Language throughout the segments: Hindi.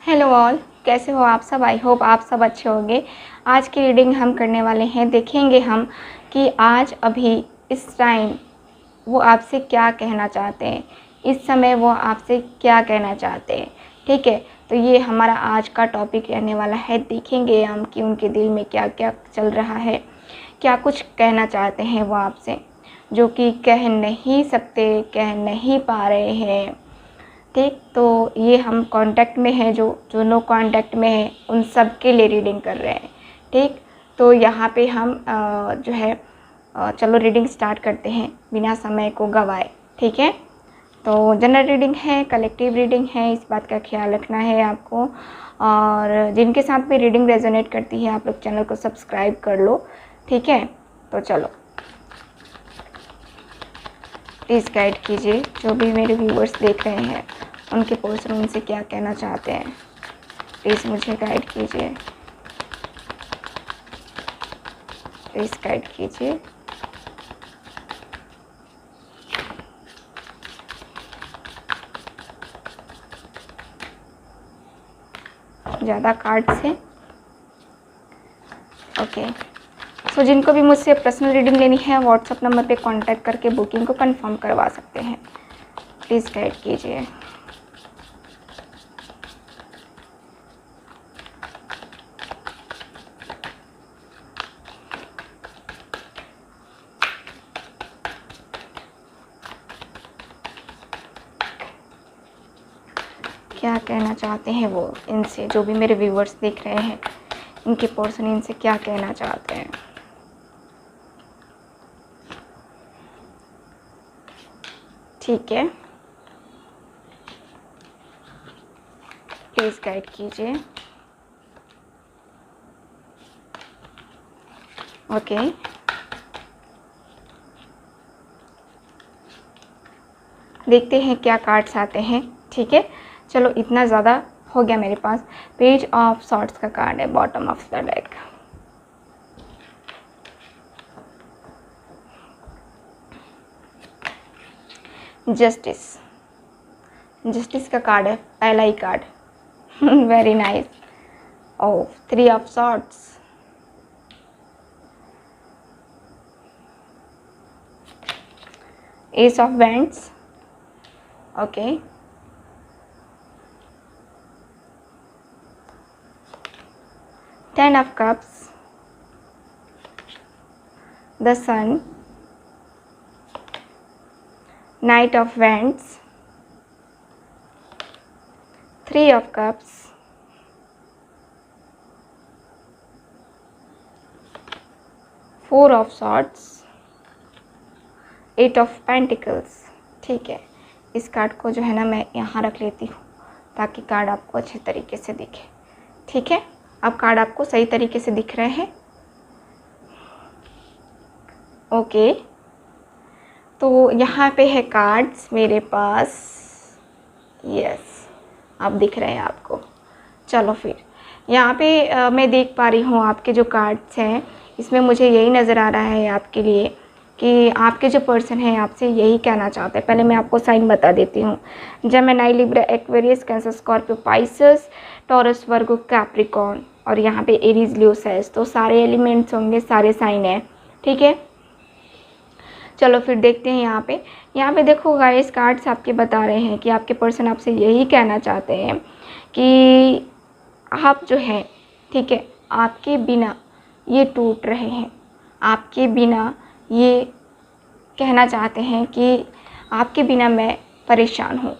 हेलो ऑल, कैसे हो आप सब। आई होप आप सब अच्छे होंगे। आज की रीडिंग हम करने वाले हैं, देखेंगे हम कि आज अभी इस टाइम वो आपसे क्या कहना चाहते हैं, इस समय वो आपसे क्या कहना चाहते हैं। ठीक है, तो ये हमारा आज का टॉपिक रहने वाला है। देखेंगे हम कि उनके दिल में क्या क्या चल रहा है, क्या कुछ कहना चाहते हैं वो आपसे, जो कि कह नहीं सकते, कह नहीं पा रहे हैं। ठीक, तो ये हम कांटेक्ट में हैं, जो नो कांटेक्ट में है उन सब के लिए रीडिंग कर रहे हैं। ठीक, तो यहाँ पे हम जो है चलो रीडिंग स्टार्ट करते हैं बिना समय को गवाए। ठीक है, तो जनरल रीडिंग है, कलेक्टिव रीडिंग है, इस बात का ख्याल रखना है आपको। और जिनके साथ भी रीडिंग रेजोनेट करती है आप लोग चैनल को सब्सक्राइब कर लो। ठीक है, तो चलो प्लीज़ गाइड कीजिए, जो भी मेरे व्यूअर्स देख रहे हैं उनके पर्सन उनसे क्या कहना चाहते हैं। प्लीज़ मुझे गाइड कीजिए, प्लीज़ गाइड कीजिए। ज़्यादा कार्ड्स हैं, ओके। सो जिनको भी मुझसे पर्सनल रीडिंग लेनी है व्हाट्सएप नंबर पे कांटेक्ट करके बुकिंग को कंफर्म करवा सकते हैं। प्लीज़ गाइड कीजिए। क्या कहना चाहते हैं वो इनसे, जो भी मेरे व्यूअर्स देख रहे हैं इनके पर्सन इनसे क्या कहना चाहते हैं। ठीक है, प्लीज़ गाइड कीजिए। ओके, देखते हैं क्या कार्ड्स आते हैं। ठीक है, चलो इतना ज़्यादा हो गया मेरे पास। पेज ऑफ सॉर्ट्स का कार्ड है bottom of the deck. Justice, justice का कार्ड है, पहला ही card. Very nice. Oh, 3 of swords, ace of wands, okay, Ten of Cups, the Sun, Knight of Wands, 3 of Cups, Four of Swords, 8 of Pentacles। ठीक है, इस कार्ड को जो है ना मैं यहाँ रख लेती हूँ ताकि कार्ड आपको अच्छे तरीके से दिखे। ठीक है, अब कार्ड आपको सही तरीके से दिख रहे हैं। ओके, तो यहाँ पे है कार्ड्स मेरे पास। यस, अब दिख रहे हैं आपको। चलो फिर यहाँ पे मैं देख पा रही हूँ आपके जो कार्ड्स हैं, इसमें मुझे यही नज़र आ रहा है आपके लिए कि आपके जो पर्सन हैं आपसे यही कहना चाहते हैं। पहले मैं आपको साइन बता देती हूँ। Gemini, Libra, Aquarius, Cancer, Scorpio, Pisces, Taurus, Virgo, Capricorn और यहाँ पे एरीज, लियो, सेज। तो सारे एलिमेंट्स होंगे, सारे साइन हैं। ठीक है, चलो फिर देखते हैं। यहाँ पे देखो गाइस, कार्ड्स आपके बता रहे हैं कि आपके पर्सन आपसे यही कहना चाहते हैं कि आप जो हैं, ठीक है, आपके बिना ये टूट रहे हैं। आपके बिना ये कहना चाहते हैं कि आपके बिना मैं परेशान हूँ,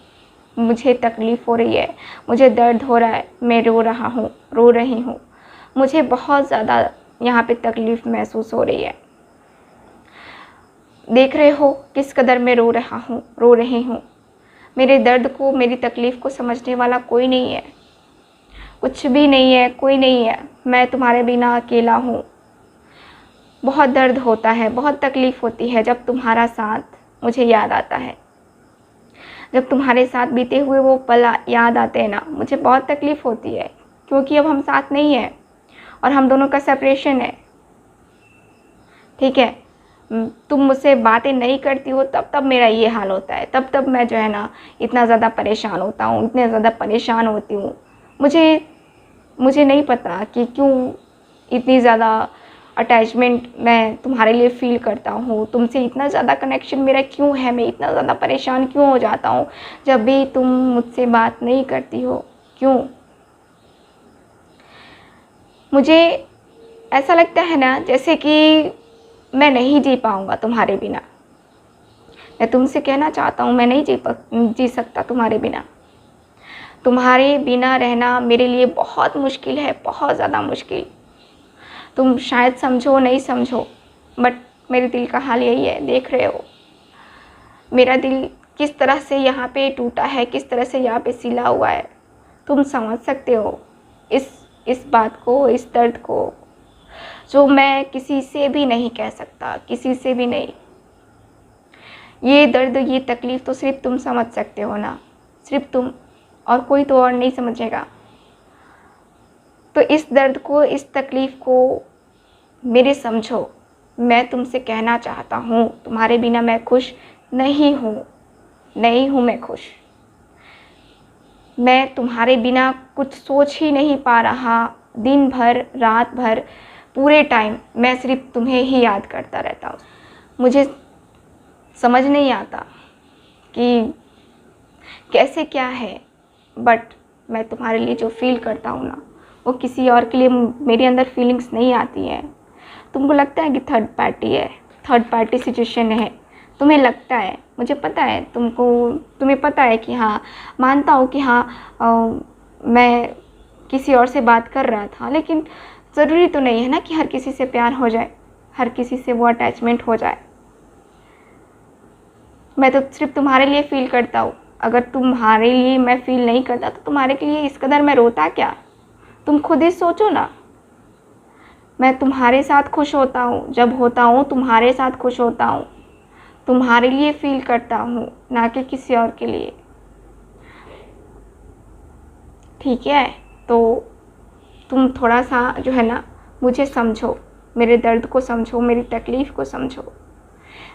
मुझे तकलीफ़ हो रही है, मुझे दर्द हो रहा है, मैं रो रहा हूँ, रो रही हूँ, मुझे बहुत ज़्यादा यहाँ पे तकलीफ़ महसूस हो रही है। देख रहे हो किस कदर मैं रो रहा हूँ, रो रही हूँ। मेरे दर्द को, मेरी तकलीफ़ को समझने वाला कोई नहीं है, कुछ भी नहीं है, कोई नहीं है। मैं तुम्हारे बिना अकेला हूँ। बहुत दर्द होता है, बहुत तकलीफ़ होती है जब तुम्हारा साथ मुझे याद आता है। जब तुम्हारे साथ बीते हुए वो पल याद आते हैं ना, मुझे बहुत तकलीफ़ होती है, क्योंकि अब हम साथ नहीं हैं और हम दोनों का सेपरेशन है। ठीक है, तुम मुझसे बातें नहीं करती हो तब मेरा ये हाल होता है, तब मैं जो है ना इतना ज़्यादा परेशान होता हूँ, इतने ज़्यादा परेशान होती हूँ। मुझे नहीं पता कि क्यों इतनी ज़्यादा अटैचमेंट मैं तुम्हारे लिए फ़ील करता हूँ, तुमसे इतना ज़्यादा कनेक्शन मेरा क्यों है, मैं इतना ज़्यादा परेशान क्यों हो जाता हूँ जब भी तुम मुझसे बात नहीं करती हो, क्यों? मुझे ऐसा लगता है ना जैसे कि मैं नहीं जी पाऊँगा तुम्हारे बिना। मैं तुमसे कहना चाहता हूँ, मैं नहीं जी सकता तुम्हारे बिना। तुम्हारे बिना रहना मेरे लिए बहुत मुश्किल है, बहुत ज़्यादा मुश्किल। तुम शायद समझो नहीं समझो, बट मेरे दिल का हाल यही है, देख रहे हो मेरा दिल किस तरह से यहाँ पे टूटा है, किस तरह से यहाँ पे सिला हुआ है। तुम समझ सकते हो इस बात को, इस दर्द को, जो मैं किसी से भी नहीं कह सकता, किसी से भी नहीं। ये दर्द, ये तकलीफ़ तो सिर्फ तुम समझ सकते हो ना, सिर्फ तुम, और कोई तो और नहीं समझेगा। तो इस दर्द को, इस तकलीफ़ को मेरे समझो। मैं तुमसे कहना चाहता हूँ, तुम्हारे बिना मैं खुश नहीं हूँ, नहीं हूँ मैं खुश। मैं तुम्हारे बिना कुछ सोच ही नहीं पा रहा, दिन भर, रात भर, पूरे टाइम मैं सिर्फ तुम्हें ही याद करता रहता हूँ। मुझे समझ नहीं आता कि कैसे क्या है, बट मैं तुम्हारे लिए जो फ़ील करता हूँ ना, वो किसी और के लिए मेरे अंदर फीलिंग्स नहीं आती हैं। तुमको लगता है कि थर्ड पार्टी है, थर्ड पार्टी सिचुएशन है, तुम्हें लगता है, मुझे पता है, तुम्हें पता है कि हाँ, मानता हूँ कि हाँ मैं किसी और से बात कर रहा था, लेकिन ज़रूरी तो नहीं है ना कि हर किसी से प्यार हो जाए, हर किसी से वो अटैचमेंट हो जाए। मैं तो सिर्फ तुम्हारे लिए फ़ील करता हूँ। अगर तुम्हारे लिए मैं फ़ील नहीं करता तो तुम्हारे लिए इस कदर मैं रोता क्या? तुम खुद ही सोचो ना। मैं तुम्हारे साथ खुश होता हूँ, जब होता हूँ तुम्हारे साथ खुश होता हूँ, तुम्हारे लिए फ़ील करता हूँ, ना कि किसी और के लिए। ठीक है, तो तुम थोड़ा सा जो है ना मुझे समझो, मेरे दर्द को समझो, मेरी तकलीफ़ को समझो।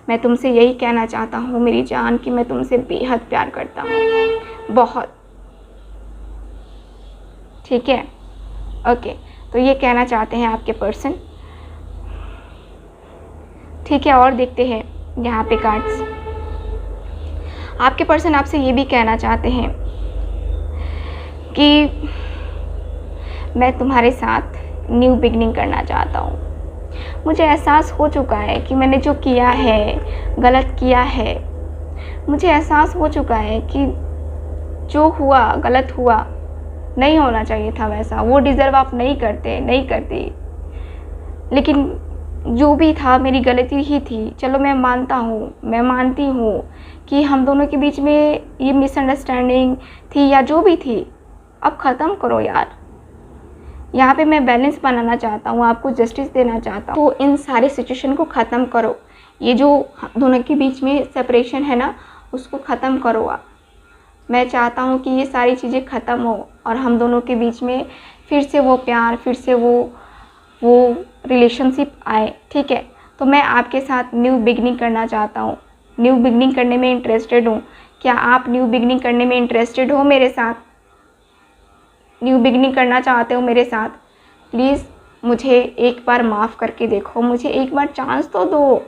मैं तुमसे यही कहना चाहता हूँ मेरी जान, कि मैं तुमसे बेहद प्यार करता हूँ, बहुत। ठीक है, ओके। तो ये कहना चाहते हैं आपके पर्सन। ठीक है, और देखते हैं यहाँ पे कार्ड्स। आपके पर्सन आपसे ये भी कहना चाहते हैं कि मैं तुम्हारे साथ न्यू बिगनिंग करना चाहता हूँ। मुझे एहसास हो चुका है कि मैंने जो किया है, गलत किया है। मुझे एहसास हो चुका है कि जो हुआ गलत हुआ, नहीं होना चाहिए था वैसा, वो डिज़र्व आप नहीं करती। लेकिन जो भी था मेरी गलती ही थी। चलो मैं मानती हूँ कि हम दोनों के बीच में ये मिसअंडरस्टैंडिंग थी या जो भी थी, अब ख़त्म करो यार। यहाँ पे मैं बैलेंस बनाना चाहता हूँ, आपको जस्टिस देना चाहता हूँ। तो इन सारे सिचुएशन को ख़त्म करो। ये जो हम दोनों के बीच में सेपरेशन है ना, उसको ख़त्म करो आप। मैं चाहता हूँ कि ये सारी चीज़ें ख़त्म हो और हम दोनों के बीच में फिर से वो प्यार, फिर से वो रिलेशनशिप आए। ठीक है, तो मैं आपके साथ न्यू बिगनिंग करना चाहता हूँ, न्यू बिगनिंग करने में इंटरेस्टेड हूँ। क्या आप न्यू बिगनिंग करने में इंटरेस्टेड हो मेरे साथ? न्यू बिगनिंग करना चाहते हो मेरे साथ? प्लीज़ मुझे एक बार माफ़ करके देखो, मुझे एक बार चांस तो दो।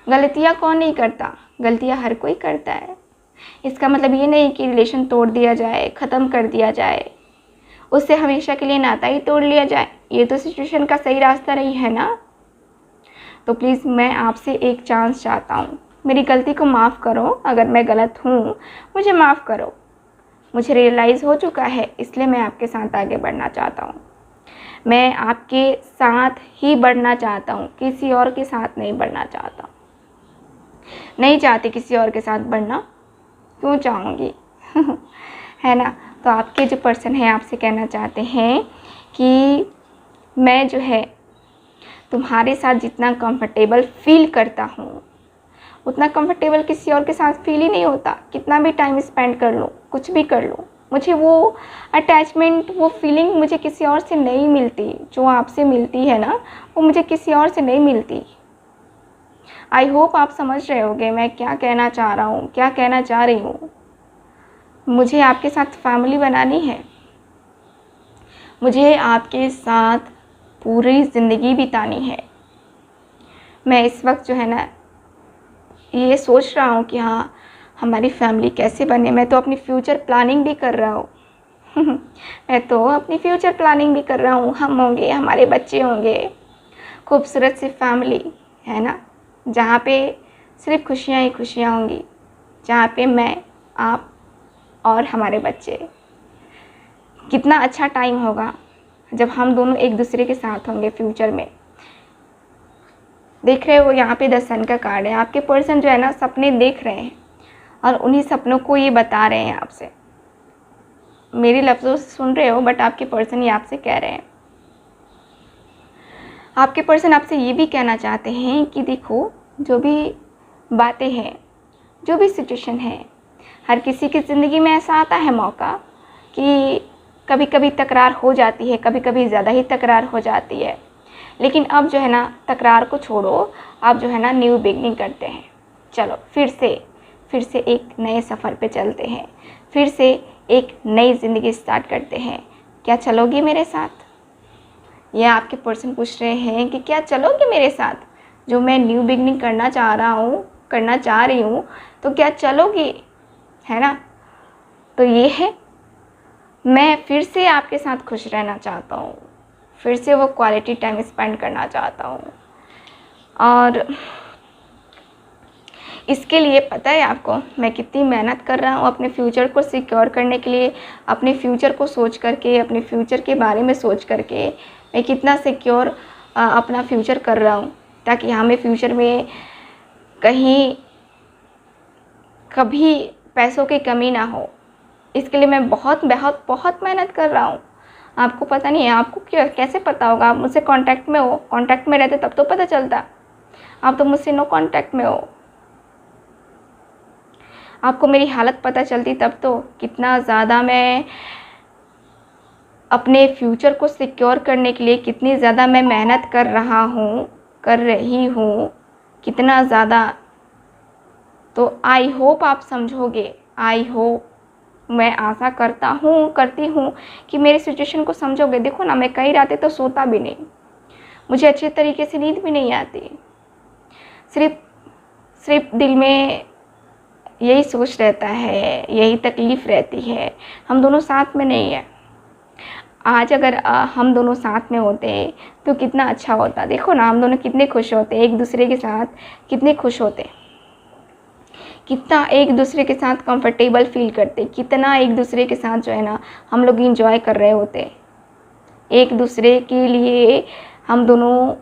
गलतियाँ कौन नहीं करता, गलतियाँ हर कोई करता है। इसका मतलब ये नहीं कि रिलेशन तोड़ दिया जाए, ख़त्म कर दिया जाए, उससे हमेशा के लिए नाता ही तोड़ लिया जाए। ये तो सिचुएशन का सही रास्ता नहीं है ना। तो प्लीज़ मैं आपसे एक चांस चाहता हूँ, मेरी गलती को माफ़ करो। अगर मैं गलत हूँ मुझे माफ़ करो। मुझे रियलाइज़ हो चुका है, इसलिए मैं आपके साथ आगे बढ़ना चाहता हूँ। मैं आपके साथ ही बढ़ना चाहता हूँ, किसी और के साथ नहीं बढ़ना चाहता। नहीं चाहती किसी और के साथ बढ़ना, क्यों चाहूँगी है ना। तो आपके जो पर्सन है आपसे कहना चाहते हैं कि मैं जो है तुम्हारे साथ जितना कंफर्टेबल फील करता हूँ, उतना कंफर्टेबल किसी और के साथ फील ही नहीं होता। कितना भी टाइम स्पेंड कर लूँ, कुछ भी कर लूँ, मुझे वो अटैचमेंट, वो फीलिंग मुझे किसी और से नहीं मिलती। जो आपसे मिलती है ना, वो मुझे किसी और से नहीं मिलती। आई होप आप समझ रहे होगे मैं क्या कहना चाह रहा हूँ, क्या कहना चाह रही हूँ। मुझे आपके साथ फैमिली बनानी है, मुझे आपके साथ पूरी ज़िंदगी बितानी है। मैं इस वक्त जो है ना ये सोच रहा हूँ कि हाँ हमारी फैमिली कैसे बने। मैं तो अपनी फ्यूचर प्लानिंग भी कर रहा हूँ मैं तो अपनी फ्यूचर प्लानिंग भी कर रहा हूँ। हम होंगे, हमारे बच्चे होंगे, खूबसूरत सी फैमिली है ना, जहाँ पे सिर्फ खुशियाँ ही खुशियाँ होंगी, जहाँ पे मैं, आप और हमारे बच्चे। कितना अच्छा टाइम होगा जब हम दोनों एक दूसरे के साथ होंगे फ्यूचर में। देख रहे हो यहाँ पे 10 सन का कार्ड है। आपके पर्सन जो है ना सपने देख रहे हैं और उन्हीं सपनों को ये बता रहे हैं आपसे। मेरे लफ्ज़ों से सुन रहे हो बट आपके पर्सन ये आपसे कह रहे हैं। आपके पर्सन आपसे ये भी कहना चाहते हैं कि देखो जो भी बातें हैं, जो भी सिचुएशन है, हर किसी की ज़िंदगी में ऐसा आता है मौका कि कभी कभी तकरार हो जाती है, कभी कभी ज़्यादा ही तकरार हो जाती है। लेकिन अब जो है ना तकरार को छोड़ो, आप जो है ना न्यू बिगनिंग करते हैं। चलो फिर से एक नए सफ़र पे चलते हैं, फिर से एक नई ज़िंदगी स्टार्ट करते हैं। क्या चलोगी मेरे साथ? ये आपके पर्सन पूछ रहे हैं कि क्या चलोगे मेरे साथ? जो मैं न्यू बिगनिंग करना चाह रही हूँ, तो क्या चलोगी, है ना? तो ये है, मैं फिर से आपके साथ खुश रहना चाहता हूँ, फिर से वो क्वालिटी टाइम स्पेंड करना चाहता हूँ। और इसके लिए पता है आपको मैं कितनी मेहनत कर रहा हूँ अपने फ्यूचर को सिक्योर करने के लिए। अपने फ्यूचर को सोच करके, अपने फ्यूचर के बारे में सोच करके मैं कितना सिक्योर अपना फ्यूचर कर रहा हूँ, ताकि हमें फ्यूचर में कहीं कभी पैसों की कमी ना हो। इसके लिए मैं बहुत बहुत बहुत मेहनत कर रहा हूँ। आपको पता नहीं है, आपको क्या कैसे पता होगा? आप मुझसे कांटेक्ट में हो, कांटेक्ट में रहते तब तो पता चलता। आप तो मुझसे नो कांटेक्ट में हो। आपको मेरी हालत पता चलती तब तो कितना ज़्यादा मैं अपने फ्यूचर को सिक्योर करने के लिए कितनी ज़्यादा मैं मेहनत कर रही हूँ, कितना ज़्यादा। तो आई होप आप समझोगे, आई होप, मैं आशा करती हूँ कि मेरी सिचुएशन को समझोगे। देखो ना, मैं कई रातें तो सोता भी नहीं, मुझे अच्छे तरीके से नींद भी नहीं आती। सिर्फ दिल में यही सोच रहता है, यही तकलीफ़ रहती है, हम दोनों साथ में नहीं है। आज अगर हम दोनों साथ में होते तो कितना अच्छा होता। देखो ना, हम दोनों कितने खुश होते, एक दूसरे के साथ कितने खुश होते, कितना एक दूसरे के साथ कंफर्टेबल फील करते, कितना एक दूसरे के साथ जो है ना हम लोग इंजॉय कर रहे होते। एक दूसरे के लिए हम दोनों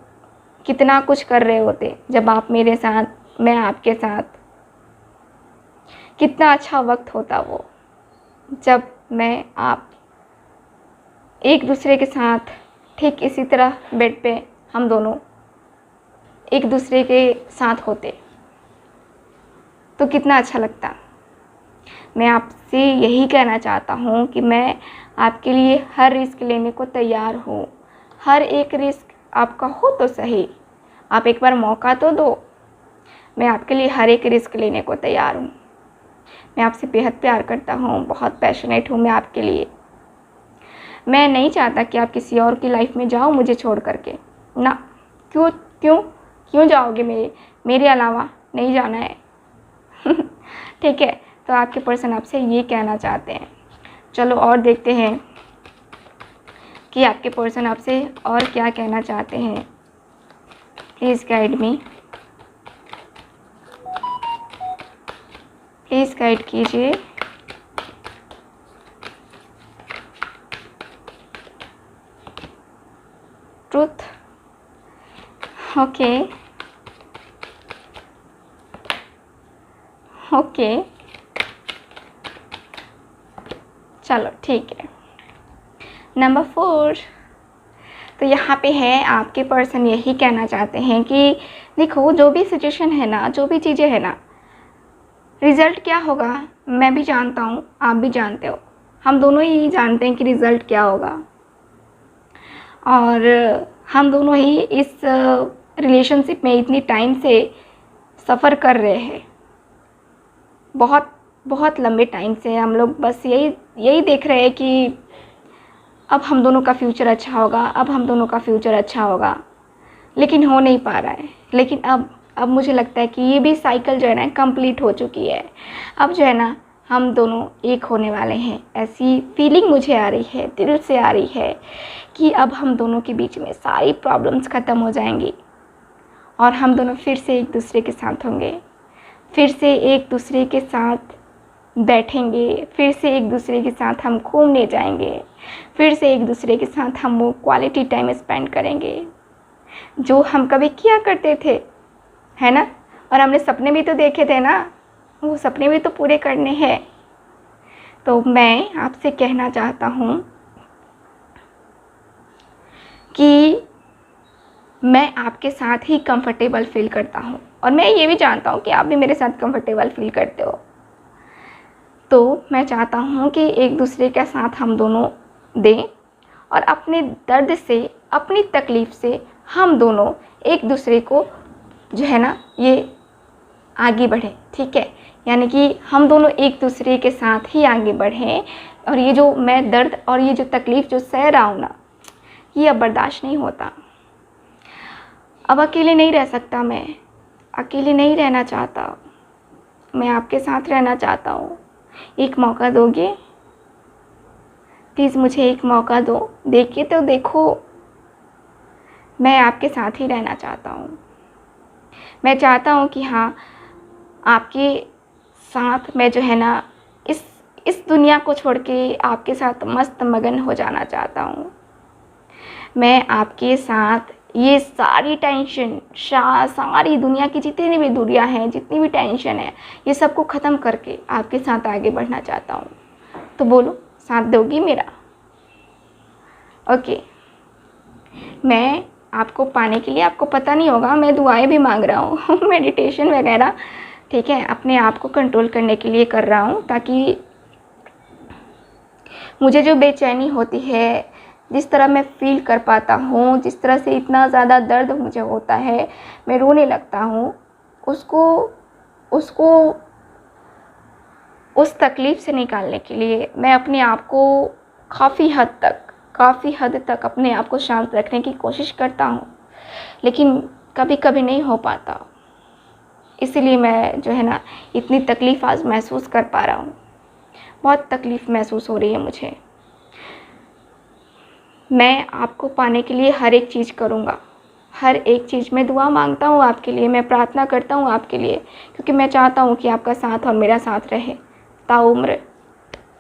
कितना कुछ कर रहे होते। जब आप मेरे साथ, मैं आपके साथ, कितना अच्छा वक्त होता वो, जब मैं आप एक दूसरे के साथ ठीक इसी तरह बेड पे हम दोनों एक दूसरे के साथ होते तो कितना अच्छा लगता। मैं आपसे यही कहना चाहता हूँ कि मैं आपके लिए हर रिस्क लेने को तैयार हूँ। हर एक रिस्क आपका हो तो सही, आप एक बार मौका तो दो। मैं आपके लिए हर एक रिस्क लेने को तैयार हूँ। मैं आपसे बेहद प्यार करता हूँ, बहुत पैशनेट हूँ मैं आपके लिए। मैं नहीं चाहता कि आप किसी और की लाइफ में जाओ मुझे छोड़ करके ना। क्यों क्यों क्यों जाओगे? मेरे अलावा नहीं जाना है ठीक है, तो आपके पर्सन आपसे ये कहना चाहते हैं। चलो और देखते हैं कि आपके पर्सन आपसे और क्या कहना चाहते हैं। Please guide me, please guide कीजिए। ट्रुथ, ओके ओके, चलो ठीक है। नंबर 4, तो यहाँ पे है आपके पर्सन यही कहना चाहते हैं कि देखो जो भी सिचुएशन है ना, जो भी चीज़ें हैं ना, रिज़ल्ट क्या होगा मैं भी जानता हूँ, आप भी जानते हो, हम दोनों ही जानते हैं कि रिज़ल्ट क्या होगा। और हम दोनों ही इस रिलेशनशिप में इतनी टाइम से सफ़र कर रहे हैं, बहुत बहुत लंबे टाइम से हम लोग बस यही देख रहे हैं कि अब हम दोनों का फ्यूचर अच्छा होगा, अब हम दोनों का फ्यूचर अच्छा होगा, लेकिन हो नहीं पा रहा है। लेकिन अब मुझे लगता है कि ये भी साइकिल जो है ना कंप्लीट हो चुकी है। अब जो है ना हम दोनों एक होने वाले हैं, ऐसी फीलिंग मुझे आ रही है, दिल से आ रही है कि अब हम दोनों के बीच में सारी प्रॉब्लम्स ख़त्म हो जाएंगी और हम दोनों फिर से एक दूसरे के साथ होंगे, फिर से एक दूसरे के साथ बैठेंगे, फिर से एक दूसरे के साथ हम घूमने जाएंगे, फिर से एक दूसरे के साथ हम वो क्वालिटी टाइम स्पेंड करेंगे जो हम कभी किया करते थे, है ना। और हमने सपने भी तो देखे थे ना, वो सपने भी तो पूरे करने हैं। तो मैं आपसे कहना चाहता हूँ कि मैं आपके साथ ही कंफर्टेबल फील करता हूँ और मैं ये भी जानता हूँ कि आप भी मेरे साथ कंफर्टेबल फील करते हो। तो मैं चाहता हूँ कि एक दूसरे के साथ हम दोनों दें और अपने दर्द से, अपनी तकलीफ़ से हम दोनों एक दूसरे को जो है ना ये आगे बढ़ें, ठीक है। यानी कि हम दोनों एक दूसरे के साथ ही आगे बढ़ें और ये जो मैं दर्द और ये जो तकलीफ़ जो सह रहा हूँ ना, ये अब बर्दाश्त नहीं होता। अब अकेले नहीं रह सकता, मैं अकेले नहीं रहना चाहता, मैं आपके साथ रहना चाहता हूँ। एक मौका दोगे प्लीज़, मुझे एक मौका दो, देखिए तो देखो, मैं आपके साथ ही रहना चाहता हूँ। मैं चाहता हूँ कि हाँ, आपके साथ मैं जो है ना इस दुनिया को छोड़ के आपके साथ मस्त मगन हो जाना चाहता हूँ। मैं आपके साथ ये सारी टेंशन, सारी दुनिया की जितनी भी दूरियाँ हैं, जितनी भी टेंशन है, ये सबको ख़त्म करके आपके साथ आगे बढ़ना चाहता हूँ। तो बोलो, साथ दोगी मेरा? ओके। मैं आपको पाने के लिए, आपको पता नहीं होगा, मैं दुआएं भी मांग रहा हूँ मेडिटेशन वगैरह, ठीक है, अपने आप को कंट्रोल करने के लिए कर रहा हूँ, ताकि मुझे जो बेचैनी होती है, जिस तरह मैं फ़ील कर पाता हूँ, जिस तरह से इतना ज़्यादा दर्द मुझे होता है, मैं रोने लगता हूँ, उसको उस तकलीफ़ से निकालने के लिए मैं अपने आप को काफ़ी हद तक अपने आप को शांत रखने की कोशिश करता हूँ, लेकिन कभी कभी नहीं हो पाता। इसीलिए मैं जो है ना इतनी तकलीफ़ आज महसूस कर पा रहा हूँ, बहुत तकलीफ़ महसूस हो रही है मुझे। मैं आपको पाने के लिए हर एक चीज़ करूँगा, हर एक चीज़ में दुआ मांगता हूँ आपके लिए, मैं प्रार्थना करता हूँ आपके लिए, क्योंकि मैं चाहता हूँ कि आपका साथ और मेरा साथ रहे ताउम्र,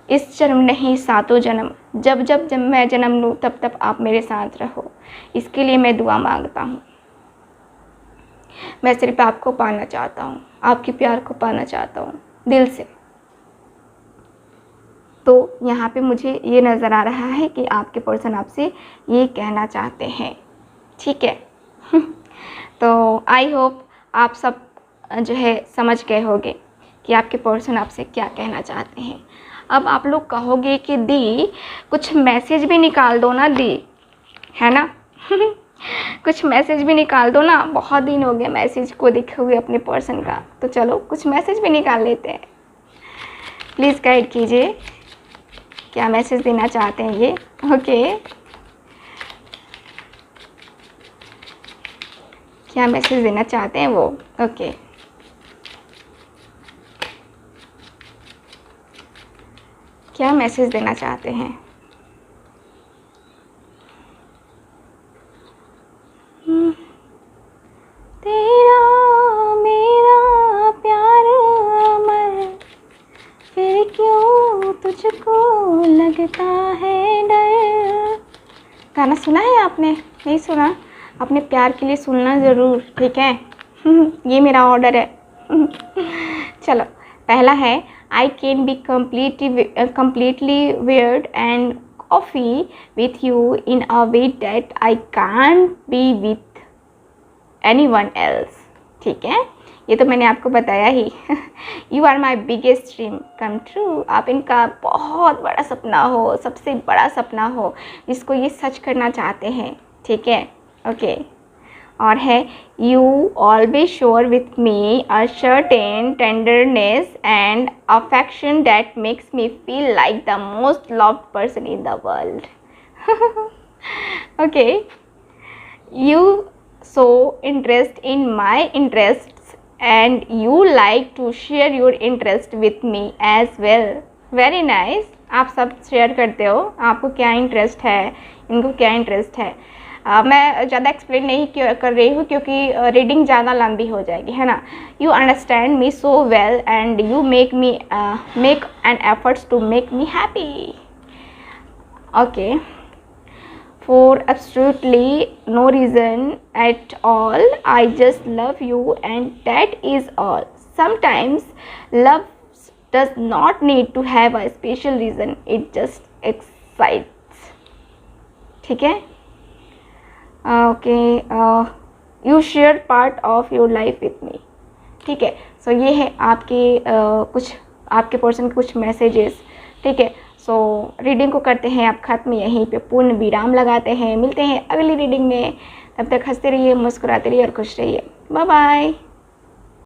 इस जन्म नहीं सातों जन्म, जब मैं जन्म लूँ तब आप मेरे साथ रहो, इसके लिए मैं दुआ मांगता हूँ। मैं सिर्फ आपको पाना चाहता हूँ, आपके प्यार को पाना चाहता हूँ दिल से। तो यहाँ पे मुझे ये नज़र आ रहा है कि आपके पर्सन आपसे ये कहना चाहते हैं, ठीक है तो आई होप आप सब जो है समझ गए होंगे कि आपके पर्सन आपसे क्या कहना चाहते हैं। अब आप लोग कहोगे कि दी कुछ मैसेज भी निकाल दो ना दी, है ना कुछ मैसेज भी निकाल दो ना, बहुत दिन हो गए मैसेज को देखे हुए अपने पर्सन का, तो चलो कुछ मैसेज भी निकाल लेते हैं। प्लीज़ गाइड कीजिए, क्या मैसेज देना चाहते हैं ये। ओके, क्या मैसेज देना चाहते हैं वो। ओके, क्या मैसेज देना चाहते हैं। तेरा मेरा प्यार अमर, फिर क्यों तुझको लगता है डर। गाना सुना है आपने? नहीं सुना? अपने प्यार के लिए सुनना ज़रूर, ठीक है ये मेरा ऑर्डर है चलो, पहला है I can be completely weird and coffee with you in a way that I can't be with anyone else, ठीक है, ये तो मैंने आपको बताया ही you are my biggest dream come true. आप इनका बहुत बड़ा सपना हो, सबसे बड़ा सपना हो, जिसको ये सच करना चाहते हैं, ठीक है। ओके, और है you always sure with me a certain tenderness and affection that makes me feel like the most loved person in the world. Okay, you show interest in my interests and you like to share your interest with me as well. Very nice, आप सब शेयर करते हो, आपको क्या इंटरेस्ट है, इनको क्या इंटरेस्ट है। मैं ज़्यादा एक्सप्लेन नहीं कर रही हूँ क्योंकि रीडिंग ज़्यादा लंबी हो जाएगी, है ना। You understand me so well and you make an efforts to make me happy. Okay, for absolutely no reason at all, I just love you and that is all. Sometimes love does not need to have a special reason, it just excites। ठीक है, okay, you share part of your life with me. ठीक है, सो ये है आपके कुछ आपके पर्सन के कुछ मैसेजेस। ठीक है, सो रीडिंग को करते हैं आप ख़त्म, यहीं पे पूर्ण विराम लगाते हैं। मिलते हैं अगली रीडिंग में, तब तक हंसते रहिए, मुस्कुराते रहिए और खुश रहिए। Bye bye.